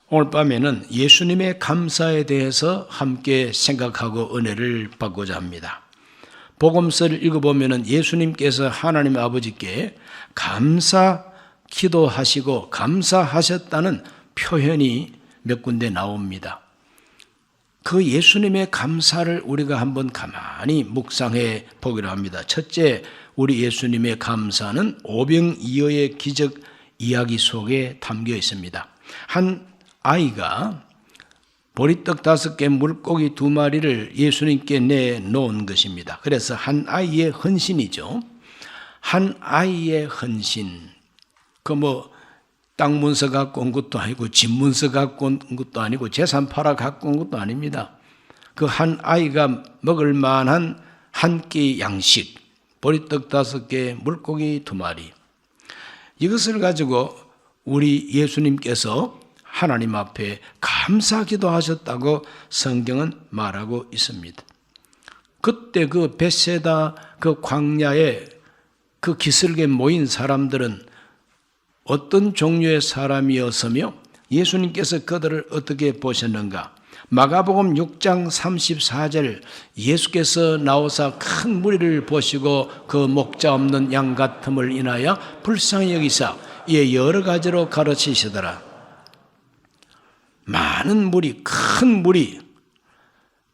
오늘 밤에는 예수님의 감사에 대해서 함께 생각하고 은혜를 받고자 합니다. 복음서를 읽어보면 예수님께서 하나님 아버지께 감사 기도하시고 감사하셨다는 표현이 몇 군데 나옵니다. 그 예수님의 감사를 우리가 한번 가만히 묵상해 보기로 합니다. 첫째, 우리 예수님의 감사는 오병이어의 기적 이야기 속에 담겨 있습니다. 한 아이가 보리떡 5개, 물고기 2마리를 예수님께 내놓은 것입니다. 그래서 한 아이의 헌신이죠. 한 아이의 헌신. 땅 문서 갖고 온 것도 아니고 집 문서 갖고 온 것도 아니고 재산 팔아 갖고 온 것도 아닙니다. 그 한 아이가 먹을 만한 한 끼 양식, 보리떡 5개, 물고기 2마리. 이것을 가지고 우리 예수님께서 하나님 앞에 감사기도 하셨다고 성경은 말하고 있습니다. 그때 그 벳세다 그 광야에 그 기슭에 모인 사람들은 어떤 종류의 사람이었으며 예수님께서 그들을 어떻게 보셨는가? 마가복음 6장 34절 예수께서 나오사 큰 무리를 보시고 그 목자 없는 양 같음을 인하여 불쌍히 여기사 이에 여러 가지로 가르치시더라. 많은 무리, 큰 무리,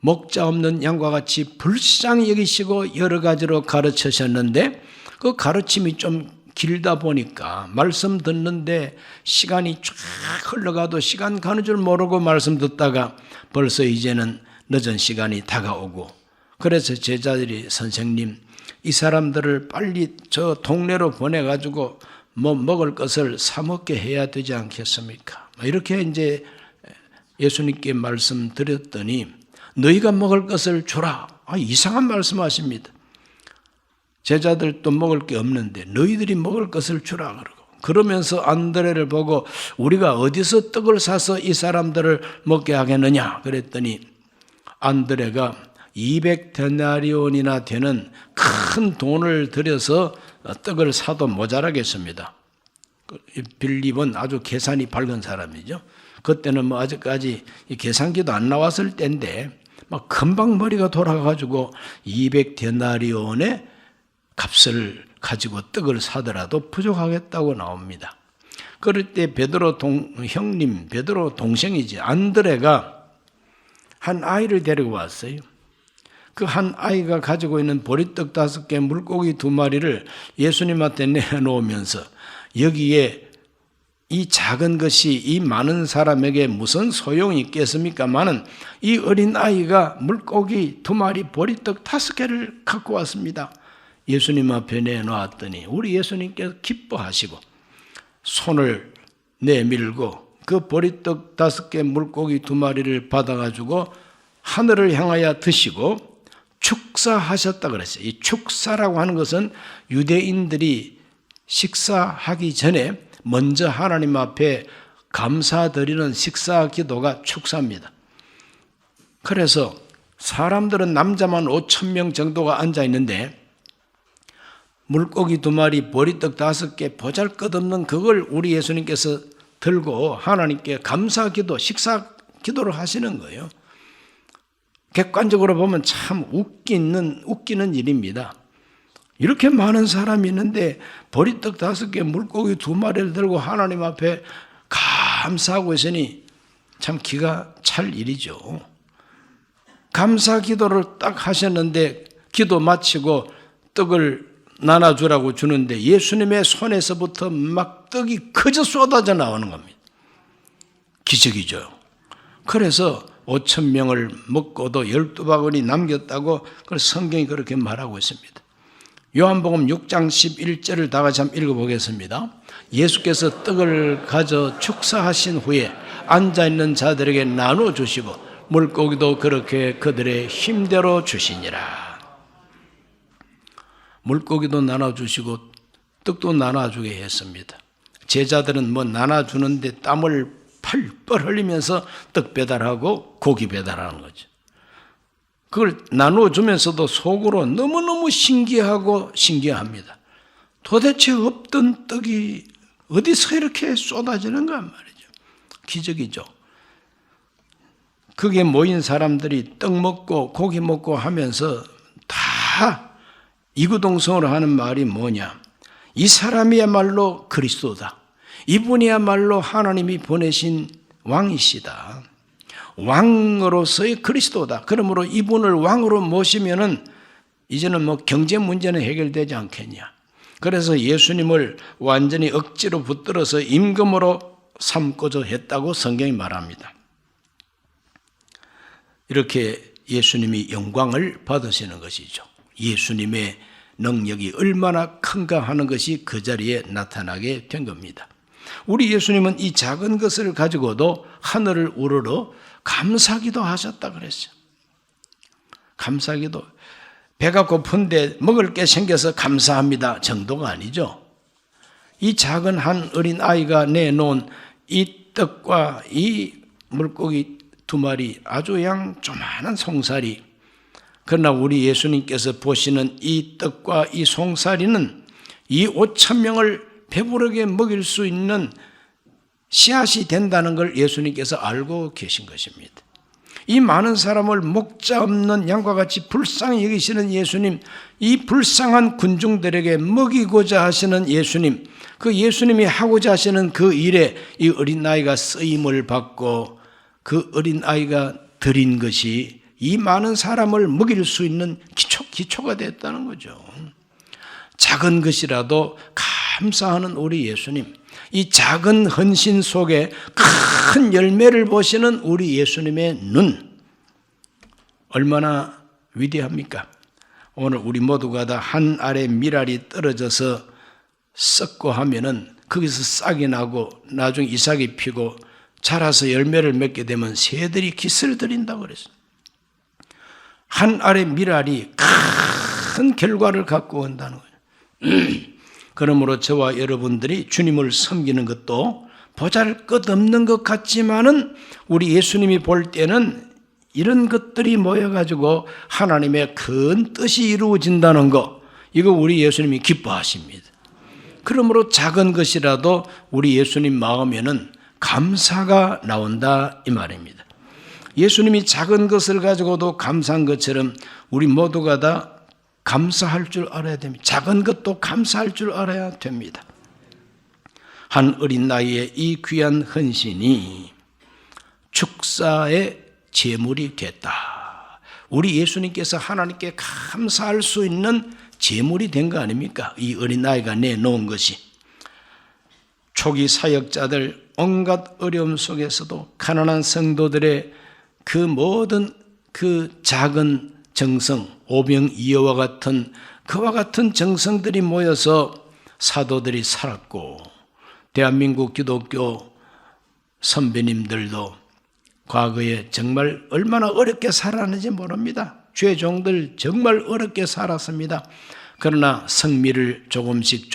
목자 없는 양과 같이 불쌍히 여기시고 여러 가지로 가르치셨는데 그 가르침이 좀 길다 보니까 말씀 듣는데 시간이 쫙 흘러가도 시간 가는 줄 모르고 말씀 듣다가 벌써 이제는 늦은 시간이 다가오고 그래서 제자들이 선생님 이 사람들을 빨리 저 동네로 보내가지고 뭐 먹을 것을 사 먹게 해야 되지 않겠습니까? 이렇게 이제 예수님께 말씀드렸더니 너희가 먹을 것을 주라. 이상한 말씀하십니다. 제자들도 먹을 게 없는데 너희들이 먹을 것을 주라 그러고 그러면서 안드레를 보고 우리가 어디서 떡을 사서 이 사람들을 먹게 하겠느냐 그랬더니 안드레가 200데나리온이나 되는 큰 돈을 들여서 떡을 사도 모자라겠습니다. 빌립은 아주 계산이 밝은 사람이죠. 그때는 아직까지 계산기도 안 나왔을 때인데 막 금방 머리가 돌아가가지고 200데나리온의 값을 가지고 떡을 사더라도 부족하겠다고 나옵니다. 그럴 때 베드로 형님, 베드로 동생이지 안드레가 한 아이를 데리고 왔어요. 그 한 아이가 가지고 있는 보리떡 5개, 물고기 2마리를 예수님한테 내놓으면서 여기에 이 작은 것이 이 많은 사람에게 무슨 소용이 있겠습니까마는 이 어린 아이가 물고기 2마리, 보리떡 5개를 갖고 왔습니다. 예수님 앞에 내놓았더니 우리 예수님께서 기뻐하시고 손을 내밀고 그 보리떡 5개, 물고기 2마리를 받아가지고 하늘을 향하여 드시고 축사하셨다 그랬어요. 이 축사라고 하는 것은 유대인들이 식사하기 전에 먼저 하나님 앞에 감사드리는 식사 기도가 축사입니다. 그래서 사람들은 남자만 5,000명 정도가 앉아 있는데 물고기 2마리, 보리떡 5개 보잘것없는 그걸 우리 예수님께서 들고 하나님께 감사 기도, 식사 기도를 하시는 거예요. 객관적으로 보면 참 웃기는 일입니다. 이렇게 많은 사람이 있는데 보리떡 5개, 물고기 2마리를 들고 하나님 앞에 감사하고 있으니 참 기가 찰 일이죠. 감사 기도를 딱 하셨는데 기도 마치고 떡을 나눠주라고 주는데 예수님의 손에서부터 막 떡이 그저 쏟아져 나오는 겁니다. 기적이죠. 그래서 5,000명을 먹고도 12바구니 남겼다고 성경이 그렇게 말하고 있습니다. 요한복음 6장 11절을 다 같이 한번 읽어보겠습니다. 예수께서 떡을 가져 축사하신 후에 앉아있는 자들에게 나눠주시고 물고기도 그렇게 그들의 힘대로 주시니라. 물고기도 나눠주시고 떡도 나눠주게 했습니다. 제자들은 나눠주는데 땀을 펄펄 흘리면서 떡 배달하고 고기 배달하는 거죠. 그걸 나눠주면서도 속으로 너무너무 신기합니다. 도대체 없던 떡이 어디서 이렇게 쏟아지는가 말이죠. 기적이죠. 거기에 모인 사람들이 떡 먹고 고기 먹고 하면서 다 이구동성으로 하는 말이 뭐냐? 이 사람이야말로 그리스도다. 이분이야말로 하나님이 보내신 왕이시다. 왕으로서의 그리스도다. 그러므로 이분을 왕으로 모시면은 이제는 뭐 경제 문제는 해결되지 않겠냐. 그래서 예수님을 완전히 억지로 붙들어서 임금으로 삼고자 했다고 성경이 말합니다. 이렇게 예수님이 영광을 받으시는 것이죠. 예수님의 능력이 얼마나 큰가 하는 것이 그 자리에 나타나게 된 겁니다. 우리 예수님은 이 작은 것을 가지고도 하늘을 우러러 감사기도 하셨다 그랬어요. 감사기도. 배가 고픈데 먹을 게 생겨서 감사합니다 정도가 아니죠. 이 작은 한 어린 아이가 내놓은 이 떡과 이 물고기 2마리, 아주 양 조만한 송사리. 그러나 우리 예수님께서 보시는 이 떡과 이 송사리는 이 5,000명을 배부르게 먹일 수 있는 씨앗이 된다는 걸 예수님께서 알고 계신 것입니다. 이 많은 사람을 목자 없는 양과 같이 불쌍히 여기시는 예수님, 이 불쌍한 군중들에게 먹이고자 하시는 예수님, 그 예수님이 하고자 하시는 그 일에 이 어린아이가 쓰임을 받고 그 어린아이가 드린 것이 이 많은 사람을 먹일 수 있는 기초가 됐다는 거죠. 작은 것이라도 감사하는 우리 예수님, 이 작은 헌신 속에 큰 열매를 보시는 우리 예수님의 눈, 얼마나 위대합니까? 오늘 우리 모두가 다 한 알의 밀알이 떨어져서 썩고 하면은 거기서 싹이 나고 나중에 이삭이 피고 자라서 열매를 맺게 되면 새들이 깃을 들인다고 그랬어요. 한 알의 밀알이 큰 결과를 갖고 온다는 거예요. 그러므로 저와 여러분들이 주님을 섬기는 것도 보잘것없는 것 같지만은 우리 예수님이 볼 때는 이런 것들이 모여가지고 하나님의 큰 뜻이 이루어진다는 것, 이거 우리 예수님이 기뻐하십니다. 그러므로 작은 것이라도 우리 예수님 마음에는 감사가 나온다 이 말입니다. 예수님이 작은 것을 가지고도 감사한 것처럼 우리 모두가 다 감사할 줄 알아야 됩니다. 작은 것도 감사할 줄 알아야 됩니다. 한 어린 나이에 이 귀한 헌신이 축사의 제물이 됐다. 우리 예수님께서 하나님께 감사할 수 있는 제물이 된 거 아닙니까? 이 어린 아이가 내놓은 것이. 초기 사역자들 온갖 어려움 속에서도 가난한 성도들의 그 모든 그 작은 정성, 오병이어와 같은 그와 같은 정성들이 모여서 사도들이 살았고, 대한민국 기독교 선배님들도 과거에 정말 얼마나 어렵게 살았는지 모릅니다. 죄종들 정말 어렵게 살았습니다. 그러나 성미를 조금씩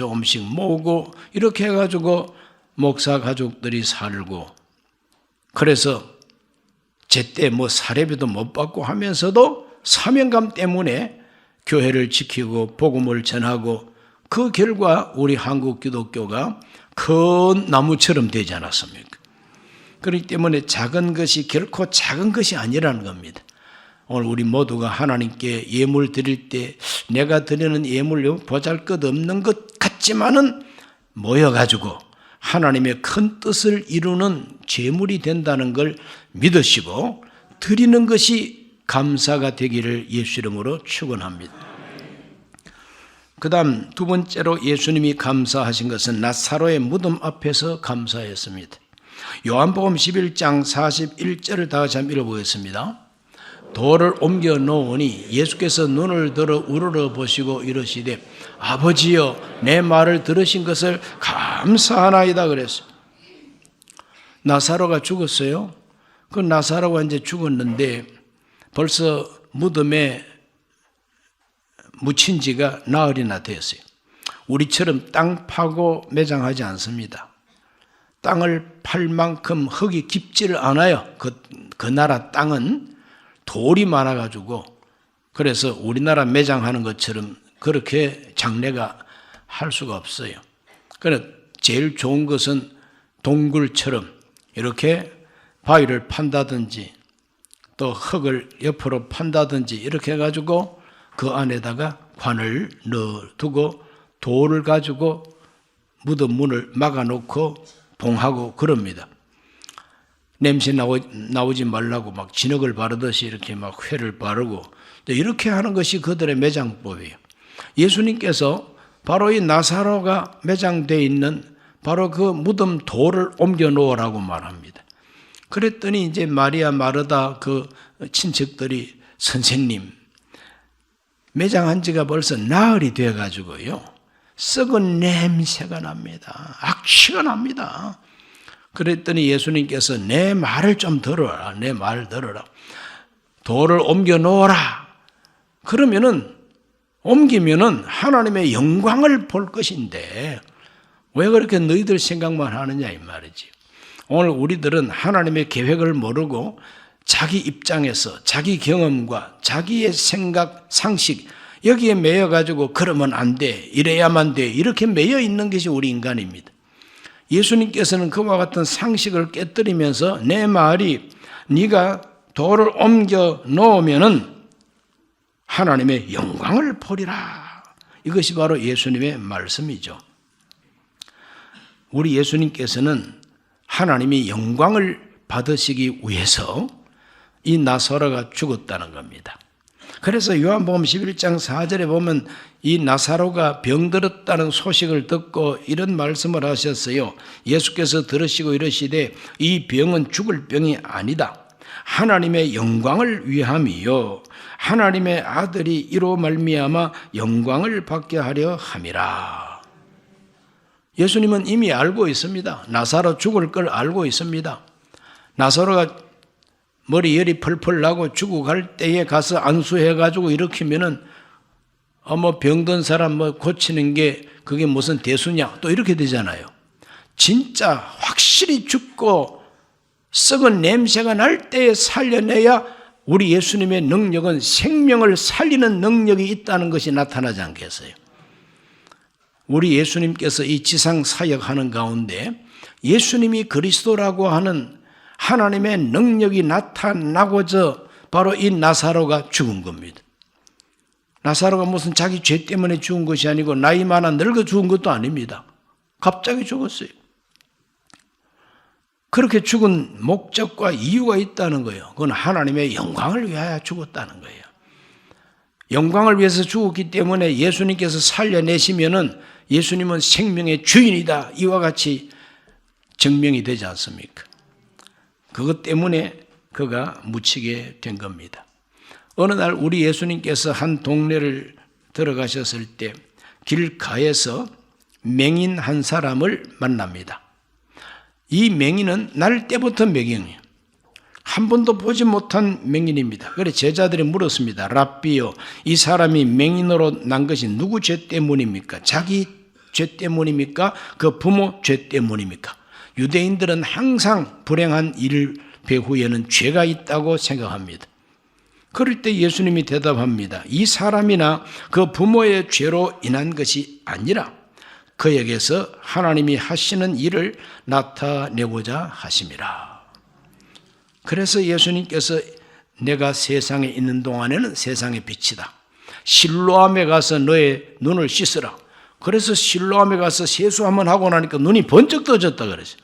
모으고 이렇게 해가지고 목사 가족들이 살고, 그래서 제때 사례비도 못 받고 하면서도 사명감 때문에 교회를 지키고 복음을 전하고, 그 결과 우리 한국 기독교가 큰 나무처럼 되지 않았습니까? 그렇기 때문에 작은 것이 결코 작은 것이 아니라는 겁니다. 오늘 우리 모두가 하나님께 예물 드릴 때 내가 드리는 예물 보잘것없는 것 같지만은 모여가지고 하나님의 큰 뜻을 이루는 제물이 된다는 걸 믿으시고 드리는 것이 감사가 되기를 예수 이름으로 축원합니다. 그 다음 두 번째로 예수님이 감사하신 것은 나사로의 무덤 앞에서 감사했습니다. 요한복음 11장 41절을 다 같이 한번 읽어보겠습니다. 돌을 옮겨 놓으니 예수께서 눈을 들어 우러러 보시고 이르시되 아버지여 내 말을 들으신 것을 감사하나이다 그랬어요. 나사로가 죽었어요. 그 나사로가 이제 죽었는데 벌써 무덤에 묻힌 지가 나흘이나 되었어요. 우리처럼 땅 파고 매장하지 않습니다. 땅을 팔 만큼 흙이 깊지를 않아요. 그 나라 땅은 돌이 많아가지고, 그래서 우리나라 매장하는 것처럼 그렇게 장례가 할 수가 없어요. 그래서 제일 좋은 것은 동굴처럼 이렇게 바위를 판다든지 또 흙을 옆으로 판다든지 이렇게 해가지고 그 안에다가 관을 넣어두고 돌을 가지고 무덤 문을 막아놓고 봉하고 그럽니다. 냄새 나오지 말라고 막 진흙을 바르듯이 이렇게 막 회를 바르고 이렇게 하는 것이 그들의 매장법이에요. 예수님께서 바로 이 나사로가 매장되어 있는 바로 그 무덤 돌을 옮겨 놓으라고 말합니다. 그랬더니 이제 마리아 마르다 그 친척들이 선생님 매장한 지가 벌써 나흘이 돼 가지고요. 썩은 냄새가 납니다. 악취가 납니다. 그랬더니 예수님께서 내 말을 좀 들어라. 내 말 들어라. 돌을 옮겨 놓으라. 그러면은 옮기면은 하나님의 영광을 볼 것인데 왜 그렇게 너희들 생각만 하느냐 이 말이지. 오늘 우리들은 하나님의 계획을 모르고 자기 입장에서 자기 경험과 자기의 생각, 상식 여기에 매여가지고 그러면 안 돼, 이래야만 돼 이렇게 매여 있는 것이 우리 인간입니다. 예수님께서는 그와 같은 상식을 깨뜨리면서 내 말이 네가 돌을 옮겨 놓으면은 하나님의 영광을 보리라. 이것이 바로 예수님의 말씀이죠. 우리 예수님께서는 하나님이 영광을 받으시기 위해서 이 나사로가 죽었다는 겁니다. 그래서 요한복음 11장 4절에 보면 이 나사로가 병들었다는 소식을 듣고 이런 말씀을 하셨어요. 예수께서 들으시고 이러시되 이 병은 죽을 병이 아니다. 하나님의 영광을 위함이요 하나님의 아들이 이로 말미암아 영광을 받게 하려 함이라. 예수님은 이미 알고 있습니다. 나사로 죽을 걸 알고 있습니다. 나사로가 머리 열이 펄펄 나고 죽어갈 때에 가서 안수해가지고 일으키면은 병든 사람 고치는 게 그게 무슨 대수냐 또 이렇게 되잖아요. 진짜 확실히 죽고 썩은 냄새가 날 때에 살려내야 우리 예수님의 능력은 생명을 살리는 능력이 있다는 것이 나타나지 않겠어요? 우리 예수님께서 이 지상 사역하는 가운데 예수님이 그리스도라고 하는 하나님의 능력이 나타나고자 바로 이 나사로가 죽은 겁니다. 나사로가 무슨 자기 죄 때문에 죽은 것이 아니고 나이 많아 늙어 죽은 것도 아닙니다. 갑자기 죽었어요. 그렇게 죽은 목적과 이유가 있다는 거예요. 그건 하나님의 영광을 위하여 죽었다는 거예요. 영광을 위해서 죽었기 때문에 예수님께서 살려내시면은 예수님은 생명의 주인이다. 이와 같이 증명이 되지 않습니까? 그것 때문에 그가 묻히게 된 겁니다. 어느 날 우리 예수님께서 한 동네를 들어가셨을 때 길가에서 맹인 한 사람을 만납니다. 이 맹인은 날 때부터 맹인이에요. 한 번도 보지 못한 맹인입니다. 그래서 제자들이 물었습니다. 랍비요, 이 사람이 맹인으로 난 것이 누구 죄 때문입니까? 자기 죄 때문입니까? 그 부모 죄 때문입니까? 유대인들은 항상 불행한 일 배후에는 죄가 있다고 생각합니다. 그럴 때 예수님이 대답합니다. 이 사람이나 그 부모의 죄로 인한 것이 아니라 그에게서 하나님이 하시는 일을 나타내고자 하심이라. 그래서 예수님께서 내가 세상에 있는 동안에는 세상의 빛이다. 실로암에 가서 너의 눈을 씻으라. 그래서 실로암에 가서 세수 한번 하고 나니까 눈이 번쩍 떠졌다 그랬어요.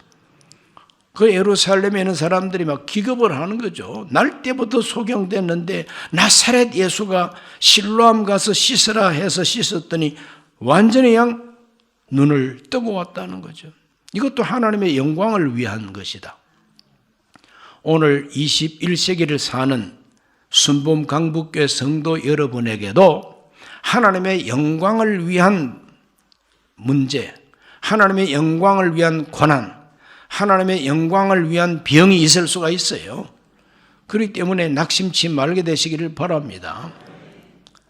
그 예루살렘에 있는 사람들이 막 기겁을 하는 거죠. 날 때부터 소경됐는데 나사렛 예수가 실로암 가서 씻으라 해서 씻었더니 완전히 그냥 눈을 뜨고 왔다는 거죠. 이것도 하나님의 영광을 위한 것이다. 오늘 21세기를 사는 순복음 강북교회 성도 여러분에게도 하나님의 영광을 위한 문제, 하나님의 영광을 위한 고난, 하나님의 영광을 위한 병이 있을 수가 있어요. 그렇기 때문에 낙심치 말게 되시기를 바랍니다.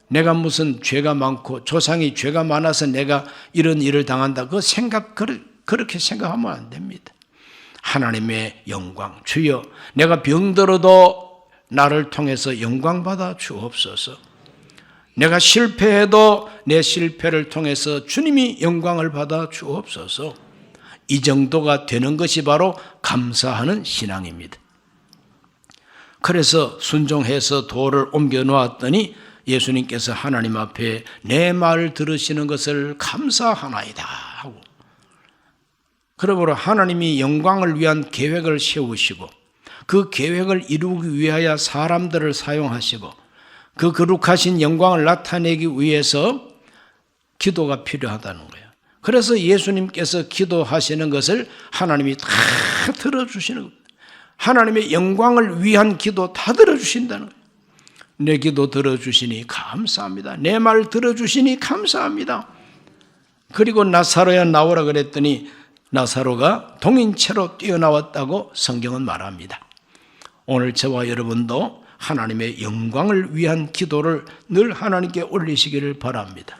내가 무슨 죄가 많고 조상이 죄가 많아서 내가 이런 일을 당한다. 그 생각 그렇게 생각하면 안 됩니다. 하나님의 영광, 주여 내가 병들어도 나를 통해서 영광 받아 주옵소서. 내가 실패해도 내 실패를 통해서 주님이 영광을 받아 주옵소서. 이 정도가 되는 것이 바로 감사하는 신앙입니다. 그래서 순종해서 돌을 옮겨 놓았더니 예수님께서 하나님 앞에 내 말을 들으시는 것을 감사하나이다 하고, 그러므로 하나님이 영광을 위한 계획을 세우시고 그 계획을 이루기 위하여 사람들을 사용하시고 그 거룩하신 영광을 나타내기 위해서 기도가 필요하다는 거예요. 그래서 예수님께서 기도하시는 것을 하나님이 다 들어주시는 거예요. 하나님의 영광을 위한 기도 다 들어주신다는 거예요. 내 기도 들어주시니 감사합니다. 내 말 들어주시니 감사합니다. 그리고 나사로야 나오라 그랬더니 나사로가 동인체로 뛰어나왔다고 성경은 말합니다. 오늘 저와 여러분도 하나님의 영광을 위한 기도를 늘 하나님께 올리시기를 바랍니다.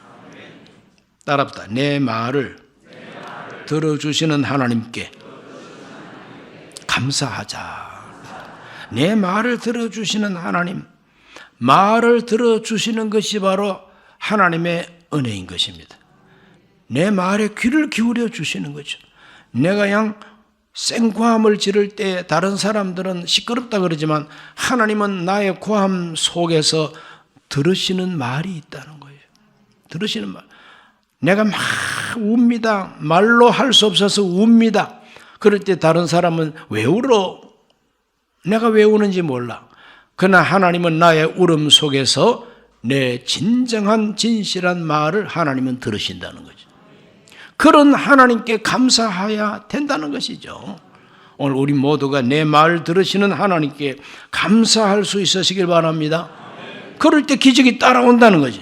따라합시다. 내 말을 들어주시는 하나님께 감사하자. 내 말을 들어주시는 하나님, 말을 들어주시는 것이 바로 하나님의 은혜인 것입니다. 내 말에 귀를 기울여 주시는 거죠. 내가 그냥 생고함을 지를 때 다른 사람들은 시끄럽다 그러지만 하나님은 나의 고함 속에서 들으시는 말이 있다는 거예요. 들으시는 말. 내가 막 웁니다. 말로 할 수 없어서 웁니다. 그럴 때 다른 사람은 왜 울어? 내가 왜 우는지 몰라. 그러나 하나님은 나의 울음 속에서 내 진정한 진실한 말을 하나님은 들으신다는 거죠. 그런 하나님께 감사해야 된다는 것이죠. 오늘 우리 모두가 내 말 들으시는 하나님께 감사할 수 있으시길 바랍니다. 그럴 때 기적이 따라온다는 거지.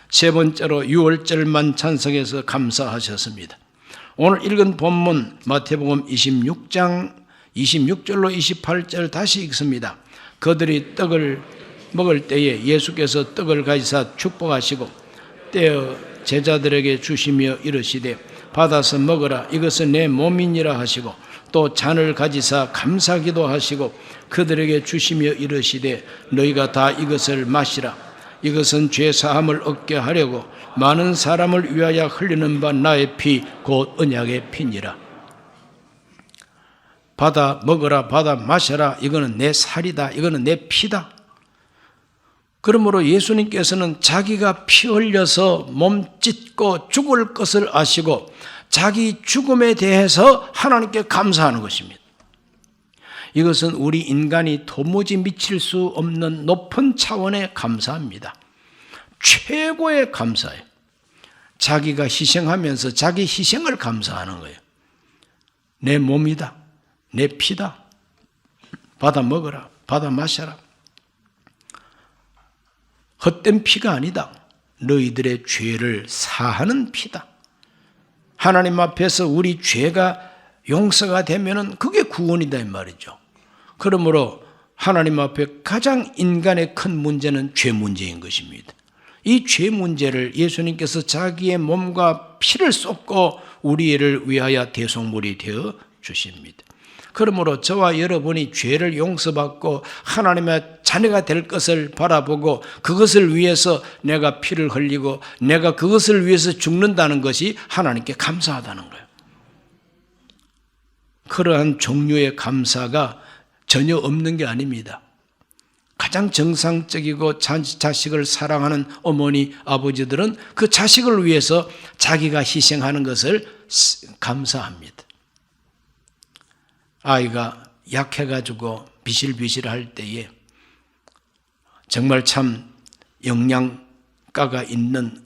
세 번째로 유월절만 찬성해서 감사하셨습니다. 오늘 읽은 본문 마태복음 26장 26절로 28절 다시 읽습니다. 그들이 떡을 먹을 때에 예수께서 떡을 가지사 축복하시고 떼어 제자들에게 주시며 이르시되 받아서 먹으라 이것은 내 몸이니라 하시고 또 잔을 가지사 감사기도 하시고 그들에게 주시며 이르시되 너희가 다 이것을 마시라 이것은 죄 사함을 얻게 하려고 많은 사람을 위하여 흘리는 바 나의 피 곧 언약의 피니라. 받아 먹으라 받아 마셔라 이거는 내 살이다 이거는 내 피다. 그러므로 예수님께서는 자기가 피 흘려서 몸 찢고 죽을 것을 아시고 자기 죽음에 대해서 하나님께 감사하는 것입니다. 이것은 우리 인간이 도무지 미칠 수 없는 높은 차원의 감사입니다. 최고의 감사예요. 자기가 희생하면서 자기 희생을 감사하는 거예요. 내 몸이다. 내 피다. 받아 먹어라. 받아 마셔라. 헛된 피가 아니다. 너희들의 죄를 사하는 피다. 하나님 앞에서 우리 죄가 용서가 되면은 그게 구원이다 이 말이죠. 그러므로 하나님 앞에 가장 인간의 큰 문제는 죄 문제인 것입니다. 이 죄 문제를 예수님께서 자기의 몸과 피를 쏟고 우리를 위하여 대속물이 되어 주십니다. 그러므로 저와 여러분이 죄를 용서받고 하나님의 자녀가 될 것을 바라보고 그것을 위해서 내가 피를 흘리고 내가 그것을 위해서 죽는다는 것이 하나님께 감사하다는 거예요. 그러한 종류의 감사가 전혀 없는 게 아닙니다. 가장 정상적이고 자식을 사랑하는 어머니, 아버지들은 그 자식을 위해서 자기가 희생하는 것을 감사합니다. 아이가 약해가지고 비실비실할 때에 정말 참 영양가가 있는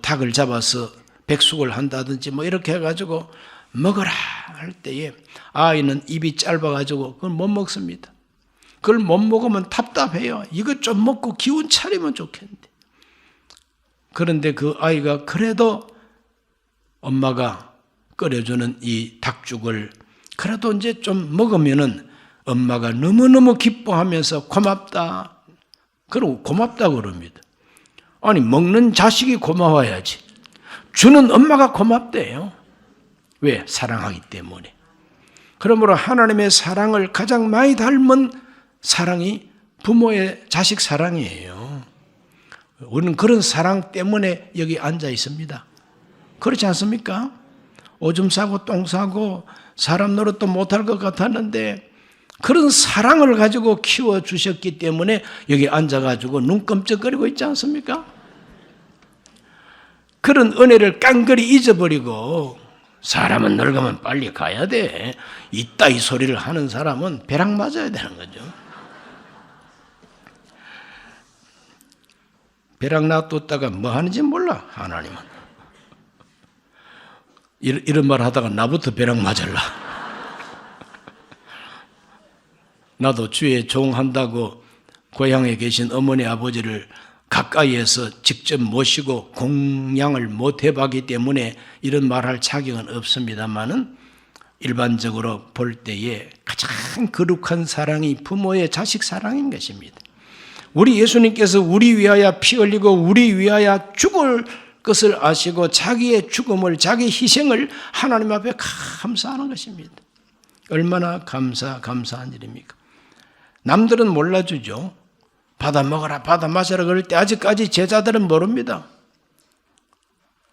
닭을 잡아서 백숙을 한다든지 이렇게 해가지고 먹어라 할 때에 아이는 입이 짧아가지고 그걸 못 먹습니다. 그걸 못 먹으면 답답해요. 이것 좀 먹고 기운 차리면 좋겠는데. 그런데 그 아이가 그래도 엄마가 끓여주는 이 닭죽을 그래도 이제 좀 먹으면은 엄마가 너무너무 기뻐하면서 고맙다. 그러고 고맙다 그럽니다. 아니, 먹는 자식이 고마워야지. 주는 엄마가 고맙대요. 왜? 사랑하기 때문에. 그러므로 하나님의 사랑을 가장 많이 닮은 사랑이 부모의 자식 사랑이에요. 우리는 그런 사랑 때문에 여기 앉아 있습니다. 그렇지 않습니까? 오줌 싸고 똥 싸고 사람 노릇도 못할 것 같았는데 그런 사랑을 가지고 키워주셨기 때문에 여기 앉아가지고 눈 끔찍거리고 있지 않습니까? 그런 은혜를 깡그리 잊어버리고 사람은 늙으면 빨리 가야 돼. 이따위 소리를 하는 사람은 벼락 맞아야 되는 거죠. 벼락 놔뒀다가 뭐 하는지 몰라, 하나님은. 이런 말 하다가 나부터 벼락 맞을라. 나도 주에 종한다고 고향에 계신 어머니 아버지를 가까이에서 직접 모시고 공양을 못 해봤기 때문에 이런 말할 자격은 없습니다만은 일반적으로 볼 때에 가장 거룩한 사랑이 부모의 자식 사랑인 것입니다. 우리 예수님께서 우리 위하여 피 흘리고 우리 위하여 죽을 것을 아시고 자기의 죽음을, 자기 희생을 하나님 앞에 감사하는 것입니다. 얼마나 감사한 일입니까? 남들은 몰라주죠. 받아 먹어라, 받아 마셔라 그럴 때 아직까지 제자들은 모릅니다.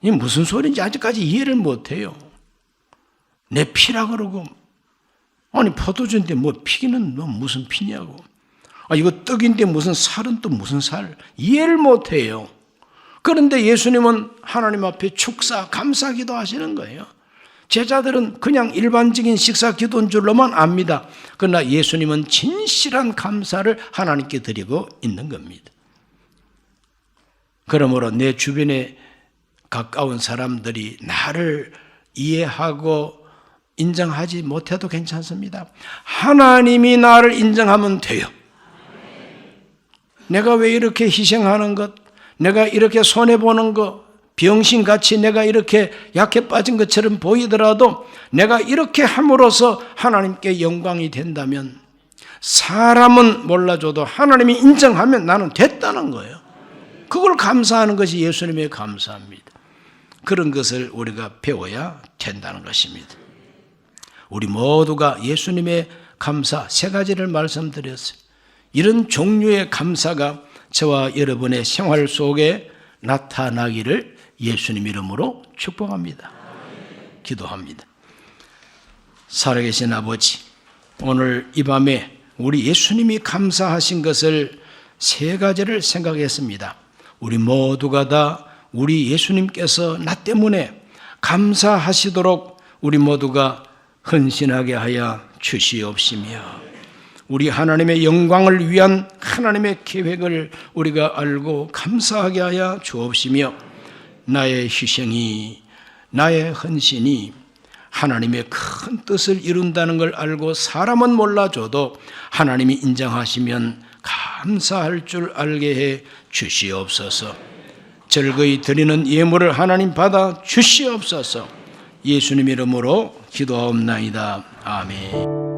이게 무슨 소리인지 아직까지 이해를 못해요. 내 피라 그러고, 아니 포도주인데 뭐 피기는 뭐 무슨 피냐고. 아 이거 떡인데 무슨 살은 또 무슨 살. 이해를 못해요. 그런데 예수님은 하나님 앞에 축사, 감사기도 하시는 거예요. 제자들은 그냥 일반적인 식사 기도인 줄로만 압니다. 그러나 예수님은 진실한 감사를 하나님께 드리고 있는 겁니다. 그러므로 내 주변에 가까운 사람들이 나를 이해하고 인정하지 못해도 괜찮습니다. 하나님이 나를 인정하면 돼요. 내가 왜 이렇게 희생하는 것, 내가 이렇게 손해보는 것, 병신같이 내가 이렇게 약해 빠진 것처럼 보이더라도 내가 이렇게 함으로써 하나님께 영광이 된다면 사람은 몰라줘도 하나님이 인정하면 나는 됐다는 거예요. 그걸 감사하는 것이 예수님의 감사입니다. 그런 것을 우리가 배워야 된다는 것입니다. 우리 모두가 예수님의 감사 세 가지를 말씀드렸어요. 이런 종류의 감사가 저와 여러분의 생활 속에 나타나기를 예수님 이름으로 축복합니다. 기도합니다. 살아계신 아버지, 오늘 이 밤에 우리 예수님이 감사하신 것을 세 가지를 생각했습니다. 우리 모두가 다 우리 예수님께서 나 때문에 감사하시도록 우리 모두가 헌신하게 하여 주시옵시며, 우리 하나님의 영광을 위한 하나님의 계획을 우리가 알고 감사하게 하여 주옵시며, 나의 희생이, 나의 헌신이 하나님의 큰 뜻을 이룬다는 걸 알고 사람은 몰라줘도 하나님이 인정하시면 감사할 줄 알게 해 주시옵소서. 즐거이 드리는 예물을 하나님 받아 주시옵소서. 예수님 이름으로 기도하옵나이다. 아멘.